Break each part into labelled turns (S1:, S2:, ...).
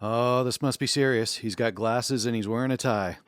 S1: Oh, this must be serious. He's got glasses and he's wearing a tie.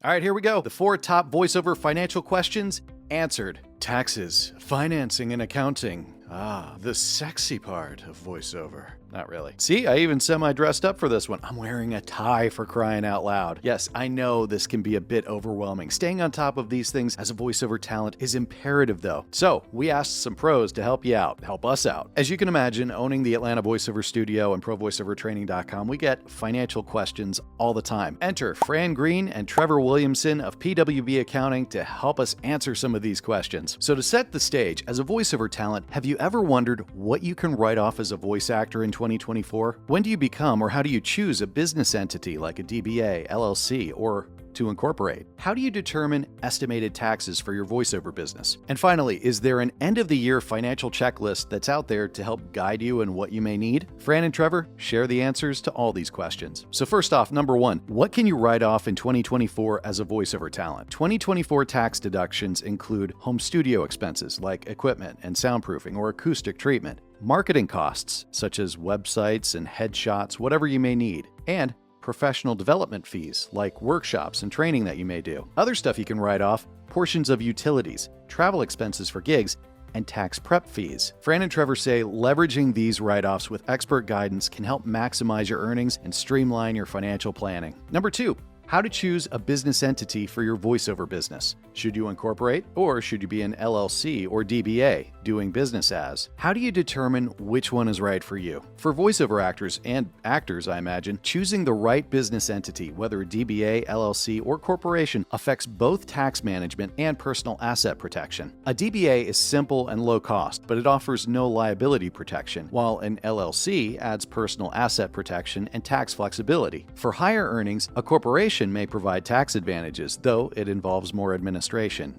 S1: All right, here we go. The 4 top voiceover financial questions answered. Taxes, financing, and accounting. Ah, the sexy part of voiceover. Not really. See, I even semi-dressed up for this one. I'm wearing a tie, for crying out loud. Yes, I know this can be a bit overwhelming. Staying on top of these things as a voiceover talent is imperative though. So we asked some pros to help you out, help us out. As you can imagine, owning the Atlanta Voiceover Studio and ProVoiceoverTraining.com, we get financial questions all the time. Enter Fran Green and Trevor Williamson of PWB Accounting to help us answer some of these questions. So to set the stage, as a voiceover talent, have you ever wondered what you can write off as a voice actor in 2024? When do you become or how do you choose a business entity like a DBA, LLC, or to incorporate? How do you determine estimated taxes for your voiceover business? And finally, is there an end-of-the-year financial checklist that's out there to help guide you in what you may need? Fran and Trevor share the answers to all these questions. So first off, number 1, what can you write off in 2024 as a voiceover talent? 2024 tax deductions include home studio expenses like equipment and soundproofing or acoustic treatment, marketing costs such as websites and headshots, whatever you may need, and professional development fees like workshops and training that you may do. Other stuff you can write off: portions of utilities, travel expenses for gigs, and tax prep fees. Fran and Trevor say leveraging these write-offs with expert guidance can help maximize your earnings and streamline your financial planning. Number 2, how to choose a business entity for your voiceover business. Should you incorporate, or should you be an LLC or DBA doing business as? How do you determine which one is right for you? For voiceover actors and actors, I imagine, choosing the right business entity, whether a DBA, LLC, or corporation, affects both tax management and personal asset protection. A DBA is simple and low cost, but it offers no liability protection, while an LLC adds personal asset protection and tax flexibility. For higher earnings, a corporation may provide tax advantages, though it involves more administration,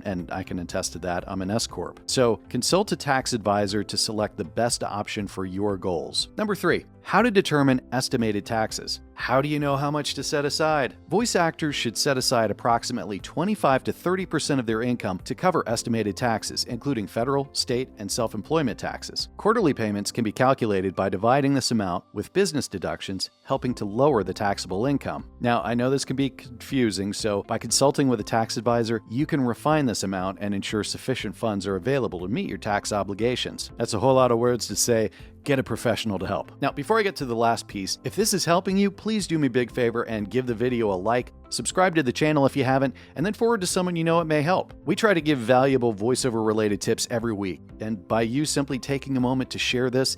S1: and I can attest to that. I'm an S-Corp. So consult a tax advisor to select the best option for your goals. Number 3, how to determine estimated taxes. How do you know how much to set aside? Voice actors should set aside approximately 25 to 30% of their income to cover estimated taxes, including federal, state, and self-employment taxes. Quarterly payments can be calculated by dividing this amount with business deductions, helping to lower the taxable income. Now, I know this can be confusing, so by consulting with a tax advisor, you can refine this amount and ensure sufficient funds are available to meet your tax obligations. That's a whole lot of words to say. Get a professional to help. Now, before I get to the last piece, if this is helping you, please do me a big favor and give the video a like, subscribe to the channel if you haven't, and then forward to someone you know it may help. We try to give valuable voiceover related tips every week, and by you simply taking a moment to share this,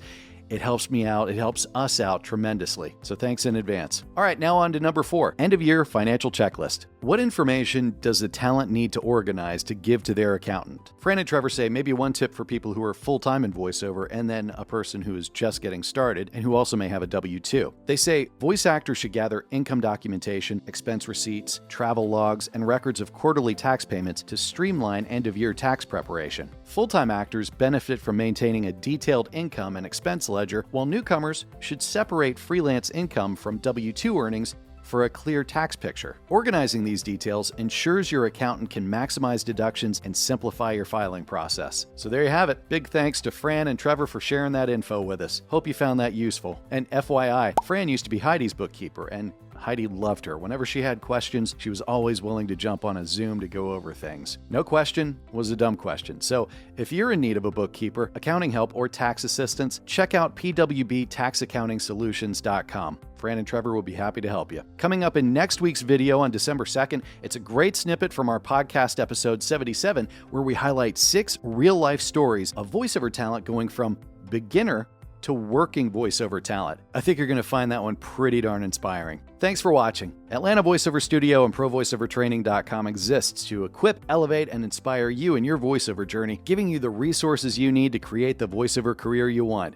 S1: it helps me out, it helps us out tremendously. So thanks in advance. All right, now on to number 4, end of year financial checklist. What information does the talent need to organize to give to their accountant? Fran and Trevor say maybe one tip for people who are full-time in voiceover and then a person who is just getting started and who also may have a W-2. They say voice actors should gather income documentation, expense receipts, travel logs, and records of quarterly tax payments to streamline end-of-year tax preparation. Full-time actors benefit from maintaining a detailed income and expense ledger, while newcomers should separate freelance income from W-2 earnings for a clear tax picture. Organizing these details ensures your accountant can maximize deductions and simplify your filing process. So there you have it. Big thanks to Fran and Trevor for sharing that info with us. Hope you found that useful. And FYI, Fran used to be Heidi's bookkeeper, and Heidi loved her. Whenever she had questions, she was always willing to jump on a Zoom to go over things. No question was a dumb question. So if you're in need of a bookkeeper, accounting help, or tax assistance, check out pwbtaxaccountingsolutions.com. Fran and Trevor will be happy to help you. Coming up in next week's video on December 2nd, it's a great snippet from our podcast episode 77, where we highlight 6 real-life stories of voiceover talent going from beginner to working voiceover talent. I think you're going to find that one pretty darn inspiring. Thanks for watching. Atlanta Voiceover Studio and ProVoiceoverTraining.com exists to equip, elevate, and inspire you in your voiceover journey, giving you the resources you need to create the voiceover career you want.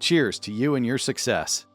S1: Cheers to you and your success.